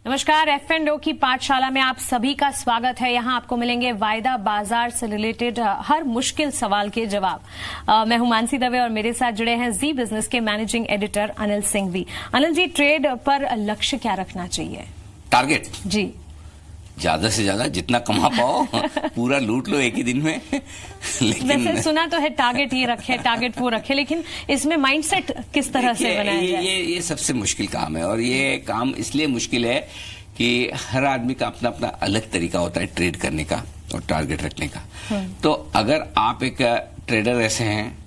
नमस्कार, F&O की पाठशाला में आप सभी का स्वागत है। यहाँ आपको मिलेंगे वायदा बाजार से रिलेटेड हर मुश्किल सवाल के जवाब। मैं हूं मानसी दवे और मेरे साथ जुड़े हैं जी बिजनेस के managing editor Anil Singhvi. Anil ji, trade पर लक्ष्य क्या रखना चाहिए? टारगेट जी, ज्यादा से ज्यादा जितना कमा पाओ पूरा लूट लो एक ही दिन में। लेकिन वैसे सुना तो है टारगेट ये रखे, टारगेट वो रखे, लेकिन इसमें माइंडसेट किस तरह से बनाया जाए? ये सबसे मुश्किल काम है। और ये काम इसलिए मुश्किल है कि हर आदमी का अपना अपना अलग तरीका होता है ट्रेड करने का और टारगेट रखने का। तो अगर आप एक ट्रेडर ऐसे हैं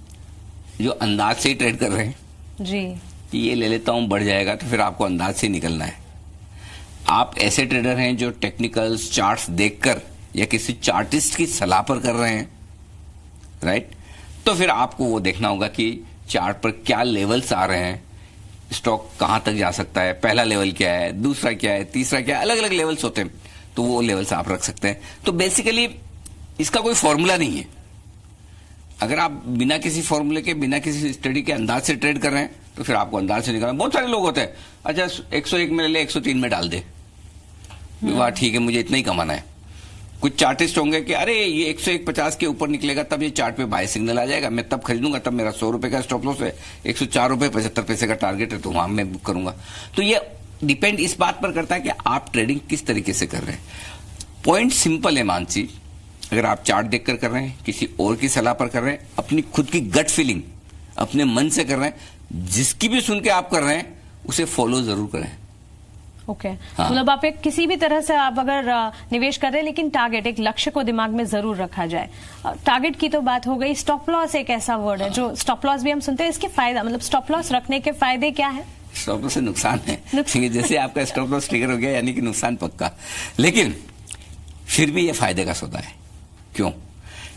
जो अंदाज से ही ट्रेड कर रहे हैं जी कि ये ले लेता हूं बढ़ जाएगा, तो फिर आपको अंदाज से निकलना है। आप ऐसे ट्रेडर हैं जो टेक्निकल्स चार्ट्स देखकर या किसी चार्टिस्ट की सलाह पर कर रहे हैं, राइट? तो फिर आपको वो देखना होगा कि चार्ट पर क्या लेवल्स आ रहे हैं, स्टॉक कहां तक जा सकता है, पहला लेवल क्या है, दूसरा क्या है, तीसरा क्या है, अलग अलग लेवल्स होते हैं। तो वो लेवल्स आप रख सकते हैं। तो बेसिकली इसका कोई फॉर्मूला नहीं है। अगर आप बिना किसी फॉर्मूले के, बिना किसी स्टडी के अंदाज से ट्रेड कर रहे हैं तो फिर आपको अंदाज से निकालना। बहुत सारे लोग होते हैं, अच्छा 101 में ले ले, 103 में डाल दे, वाह ठीक है मुझे इतना ही कमाना है। कुछ चार्टिस्ट होंगे कि अरे ये 101.50 के ऊपर निकलेगा तब ये चार्ट पे बाय सिग्नल आ जाएगा, मैं तब खरीदूंगा, तब मेरा 100 रुपए का स्टॉप लॉस है, 104 रुपए 75 पैसे का टारगेट है तो वहां मैं बुक करूंगा। तो ये डिपेंड इस बात पर करता है कि आप ट्रेडिंग किस तरीके से कर रहे हैं। पॉइंट सिंपल है मानसी, अगर आप चार्ट देखकर कर रहे हैं, किसी और की सलाह पर कर रहे हैं, अपनी खुद की गट फीलिंग अपने मन से कर रहे हैं, जिसकी भी सुन के आप कर रहे हैं उसे फॉलो जरूर करें। ओके, मतलब आप एक किसी भी तरह से आप अगर निवेश कर रहे हैं, लेकिन टारगेट, एक लक्ष्य को दिमाग में जरूर रखा जाए। टारगेट की तो बात हो गई। स्टॉप लॉस एक ऐसा वर्ड है जो स्टॉप लॉस भी हम सुनते हैं, इसके फायदा, मतलब स्टॉप लॉस रखने के फायदे क्या है? स्टॉप लॉस से नुकसान है जैसे आपका स्टॉप लॉस ट्रिगर हो गया यानी कि नुकसान पक्का, लेकिन फिर भी ये फायदे का सौदा है। क्यों?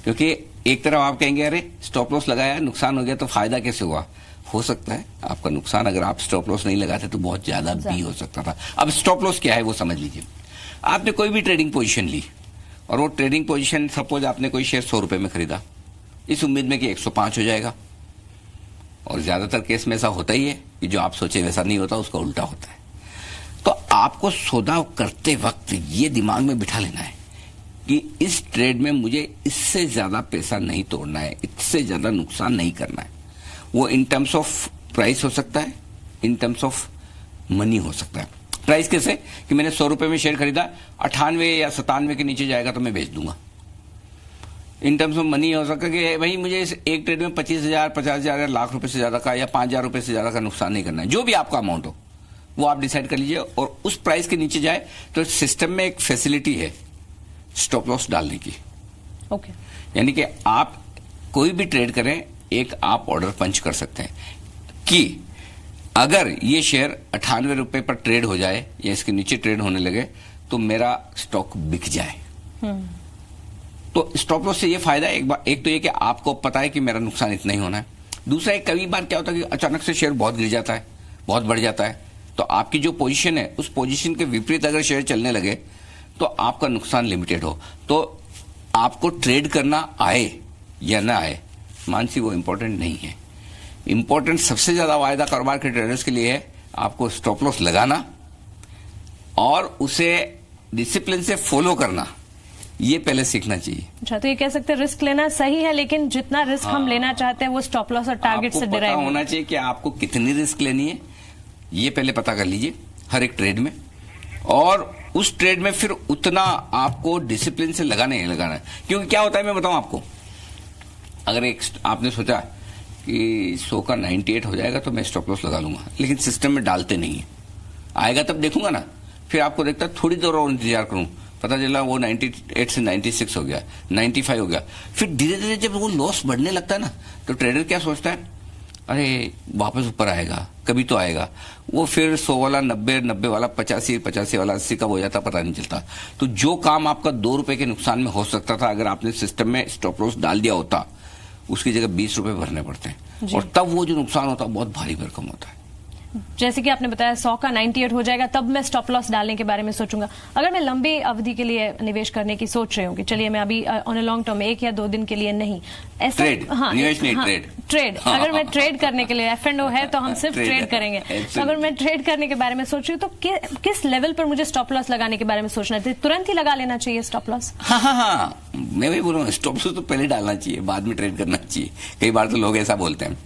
क्योंकि एक तरफ आप कहेंगे अरे स्टॉप लॉस लगाया, नुकसान हो गया, तो फायदा कैसे हुआ? हो सकता है आपका नुकसान अगर आप स्टॉप लॉस नहीं लगाते तो बहुत ज्यादा भी हो सकता था। अब स्टॉप लॉस क्या है वो समझ लीजिए। आपने कोई भी ट्रेडिंग पोजीशन ली और वो ट्रेडिंग पोजीशन, सपोज आपने कोई शेयर 100 रुपए में खरीदा इस उम्मीद में कि 105 हो जाएगा, और ज्यादातर केस में ऐसा होता ही है कि जो आप सोचे वैसा नहीं होता, उसका उल्टा होता है। तो आपको सौदा करते वक्त ये दिमाग में बिठा लेना है कि इस ट्रेड में मुझे इससे ज्यादा पैसा नहीं तोड़ना है, इससे ज्यादा नुकसान नहीं करना है। वो इन टर्म्स ऑफ प्राइस हो सकता है, इन टर्म्स ऑफ मनी हो सकता है। प्राइस कैसे? कि मैंने 100 रुपए में शेयर खरीदा, 98 या 97 के नीचे जाएगा तो मैं बेच दूंगा। इन टर्म्स ऑफ मनी हो सकता है कि भाई मुझे इस एक ट्रेड में 25,000, 50,000 या लाख रुपए से ज्यादा का या 5,000 रुपए से ज्यादा का नुकसान नहीं करना है। जो भी आपका अमाउंट हो वो आप डिसाइड कर लीजिए, और उस प्राइस के नीचे जाए तो सिस्टम में एक फैसिलिटी है स्टॉप लॉस डालने की। ओके, यानी कि आप कोई भी ट्रेड करें, एक आप ऑर्डर पंच कर सकते हैं कि अगर ये शेयर 98 रुपए पर ट्रेड हो जाए या इसके नीचे ट्रेड होने लगे तो मेरा स्टॉक बिक जाए। तो स्टॉप लॉस से ये फायदा है, एक तो ये कि आपको पता है कि मेरा नुकसान इतना ही होना है। दूसरा, एक कई बार क्या होता है कि अचानक से शेयर बहुत गिर जाता है, बहुत बढ़ जाता है, तो आपकी जो पोजीशन है उस पोजीशन के विपरीत अगर शेयर चलने लगे तो आपका नुकसान लिमिटेड हो। तो आपको ट्रेड करना आए या ना आए मानसी, वो इंपॉर्टेंट नहीं है। इंपॉर्टेंट सबसे ज्यादा वायदा कारोबार के ट्रेडर्स के लिए है आपको स्टॉप लॉस लगाना और उसे डिसिप्लिन से फॉलो करना, ये पहले सीखना चाहिए। अच्छा, तो ये कह सकते हैं रिस्क लेना सही है, लेकिन जितना रिस्क हम लेना चाहते हैं वो स्टॉप लॉस और टारगेट से डिराइव होना चाहिए कि आपको कितनी रिस्क लेनी है, ये पहले पता कर लीजिए हर एक ट्रेड में, और उस ट्रेड में फिर उतना आपको डिसिप्लिन से लगाना ही लगाना है। क्योंकि क्या होता है मैं बताऊं आपको, अगर एक आपने सोचा कि 100 का 98 हो जाएगा तो मैं स्टॉप लॉस लगा लूंगा, लेकिन सिस्टम में डालते नहीं है, आएगा तब देखूंगा ना, फिर आपको देखता थोड़ी देर और इंतजार करूं, पता चला वो 98 से 96 हो गया, 95 हो गया, फिर धीरे धीरे जब वो लॉस बढ़ने लगता है ना, तो ट्रेडर क्या सोचता है, अरे वापस ऊपर आएगा, कभी तो आएगा। वो फिर 100 वाला 90 वाला 85 वाला 80 कब हो जाता पता नहीं चलता। तो जो काम आपका 2 रुपए के नुकसान में हो सकता था, अगर आपने सिस्टम में स्टॉप लॉस डाल दिया होता, उसकी जगह 20 रुपए भरने पड़ते हैं, और तब वो जो नुकसान होता है बहुत भारी भरकम होता है। जैसे कि आपने बताया 100 का 98 हो जाएगा तब मैं स्टॉप लॉस डालने के बारे में सोचूंगा। अगर मैं लंबी अवधि के लिए निवेश करने की सोच रही हूँ कि चलिए मैं अभी ऑन अ लॉन्ग टर्म 1 या 2 दिन के लिए नहीं, ऐसा ट्रेड अगर मैं ट्रेड करने के लिए F&O है तो हम सिर्फ ट्रेड करेंगे, तो अगर मैं ट्रेड करने के बारे में सोच रही हूँ तो किस लेवल पर मुझे स्टॉप लॉस लगाने के बारे में सोचना चाहिए? तुरंत ही लगा लेना चाहिए स्टॉप लॉस? हाँ, मैं भी बोल रहा हूँ स्टॉप लॉस तो पहले डालना चाहिए, बाद में ट्रेड करना चाहिए। कई बार तो लोग ऐसा बोलते हैं।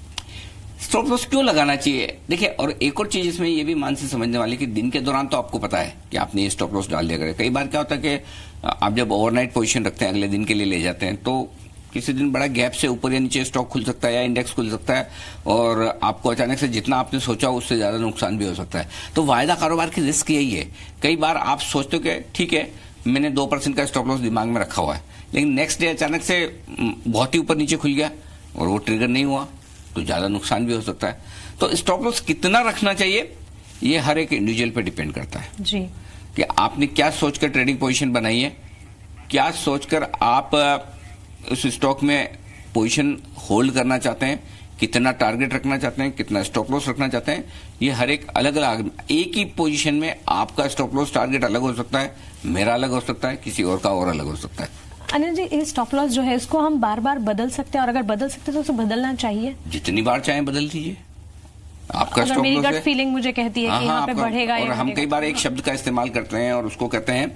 स्टॉप लॉस क्यों लगाना चाहिए? देखिए, और एक और चीज इसमें ये भी मान से समझने वाली कि दिन के दौरान तो आपको पता है कि आपने ये स्टॉप लॉस डाल दिया करें। कई बार क्या होता है कि आप जब ओवरनाइट पोजीशन रखते हैं, अगले दिन के लिए ले जाते हैं, तो किसी दिन बड़ा गैप से ऊपर या नीचे स्टॉक खुल सकता है या इंडेक्स खुल सकता है और आपको अचानक से जितना आपने सोचा उससे ज्यादा नुकसान भी हो सकता है। तो वायदा कारोबार की रिस्क यही है। कई बार आप सोचते हो कि ठीक है मैंने 2% का स्टॉप लॉस दिमाग में रखा हुआ है, लेकिन नेक्स्ट डे अचानक से बहुत ही ऊपर नीचे खुल गया और वो ट्रिगर नहीं हुआ तो ज्यादा नुकसान भी हो सकता है। तो स्टॉप लॉस कितना रखना चाहिए ये हर एक इंडिविजुअल पे डिपेंड करता है जी, कि आपने क्या सोचकर ट्रेडिंग पोजीशन बनाई है, क्या सोचकर आप उस स्टॉक में पोजीशन होल्ड करना चाहते हैं, कितना टारगेट रखना चाहते हैं, कितना स्टॉप लॉस रखना चाहते हैं। ये हर एक अलग अलग, एक ही पोजीशन में आपका स्टॉप लॉस टारगेट अलग हो सकता है, मेरा अलग हो सकता है, किसी और का और अलग हो सकता है। अनिल जी, ये स्टॉप लॉस जो है इसको हम बार बार बदल सकते हैं, और अगर बदल सकते हैं तो उसे बदलना चाहिए? जितनी बार चाहें बदल दीजिए। आपका स्टॉप मेरी लॉस गट फीलिंग मुझे कहती है कि यहाँ पे बढ़ेगा, और हम कई बार एक शब्द का इस्तेमाल करते हैं और उसको कहते हैं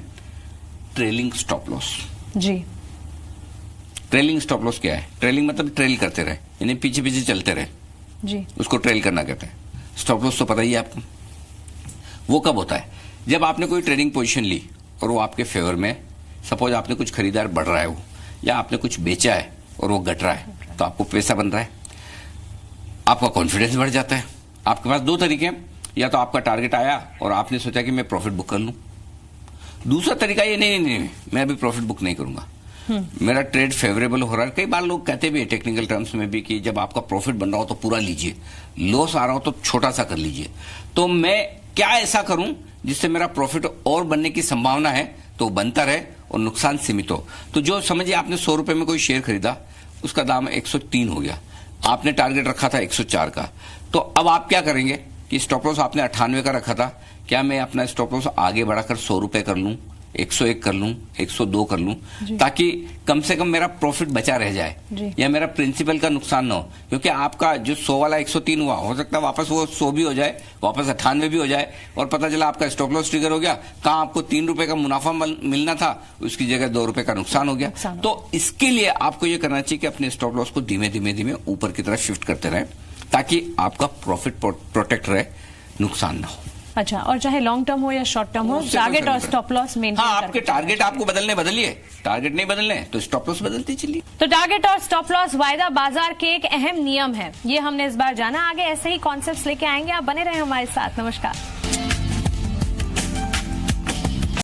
ट्रेलिंग स्टॉप लॉस। जी, ट्रेलिंग स्टॉप लॉस क्या है? ट्रेलिंग मतलब ट्रेल करते रहे, यानी पीछे पीछे चलते रहे जी, उसको ट्रेल करना कहते हैं। स्टॉप लॉस तो पता ही है आपको। वो कब होता है? जब आपने कोई ट्रेडिंग पोजीशन ली और वो आपके फेवर में, सपोज आपने कुछ खरीदार बढ़ रहा है वो, या आपने कुछ बेचा है और वो घट रहा है, तो आपको पैसा बन रहा है, आपका कॉन्फिडेंस बढ़ जाता है। आपके पास 2 तरीके हैं, या तो आपका टारगेट आया और आपने सोचा कि मैं प्रॉफिट बुक कर लूं। दूसरा तरीका ये नहीं, मैं अभी प्रॉफिट बुक नहीं करूंगा, मेरा ट्रेड फेवरेबल हो रहा है। कई बार लोग कहते भी है टेक्निकल टर्म्स में भी कि जब आपका प्रॉफिट बन रहा हो तो पूरा लीजिए, लॉस आ रहा हो तो छोटा सा कर लीजिए। तो मैं क्या ऐसा करूं जिससे मेरा प्रॉफिट और बनने की संभावना है तो बनता रहे और नुकसान सीमित हो। तो जो समझिए आपने 100 रुपए में कोई शेयर खरीदा, उसका दाम 103 हो गया, आपने टारगेट रखा था 104 का, तो अब आप क्या करेंगे कि स्टॉप लॉस आपने 98 का रखा था, क्या मैं अपना स्टॉप लॉस आगे बढ़ाकर 100 रुपए कर लूं, 101 कर लूं, 102 कर लूं, ताकि कम से कम मेरा प्रॉफिट बचा रह जाए या मेरा प्रिंसिपल का नुकसान ना हो। क्योंकि आपका जो 100 वाला 103 हुआ, हो सकता है वापस वो 100 भी हो जाए, वापस 98 भी हो जाए, और पता चला आपका स्टॉप लॉस ट्रिगर हो गया, कहां आपको 3 रुपए का मुनाफा मिलना था, उसकी जगह 2 रुपए का नुकसान हो गया। तो इसके लिए आपको ये करना चाहिए कि अपने स्टॉप लॉस को धीमे धीमे ऊपर की तरफ शिफ्ट करते रहे, ताकि आपका प्रॉफिट प्रोटेक्ट रहे, नुकसान ना हो। अच्छा, और चाहे लॉन्ग टर्म हो या शॉर्ट टर्म हो, टारगेट और स्टॉप लॉस मेंटेन। हाँ, आपके टारगेट आपको बदलिए, टारगेट नहीं बदलने तो स्टॉप लॉस बदलते चलिए। तो टारगेट और स्टॉप लॉस वायदा बाजार के एक अहम नियम है, ये हमने इस बार जाना। आगे ऐसे ही कॉन्सेप्ट्स लेके आएंगे, आप बने रहे हमारे साथ। नमस्कार।